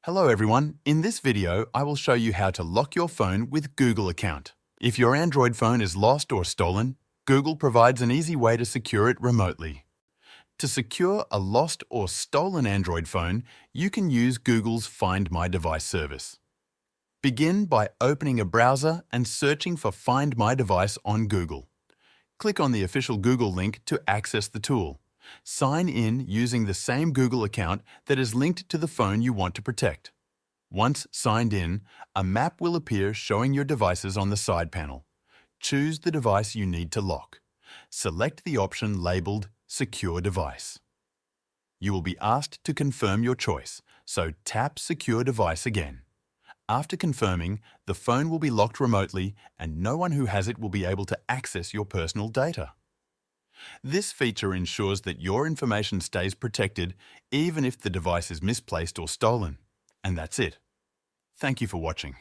Hello everyone, in this video I will show you how to lock your phone with Google account. If your Android phone is lost or stolen, Google provides an easy way to secure it remotely. To secure a lost or stolen Android phone, you can use Google's Find My Device service. Begin by opening a browser and searching for Find My Device on Google. Click on the official Google link to access the tool. Sign in using the same Google account that is linked to the phone you want to protect. Once signed in, a map will appear showing your devices on the side panel. Choose the device you need to lock. Select the option labelled Secure Device. You will be asked to confirm your choice, so tap Secure Device again. After confirming, the phone will be locked remotely and no one who has it will be able to access your personal data. This feature ensures that your information stays protected even if the device is misplaced or stolen. And that's it. Thank you for watching.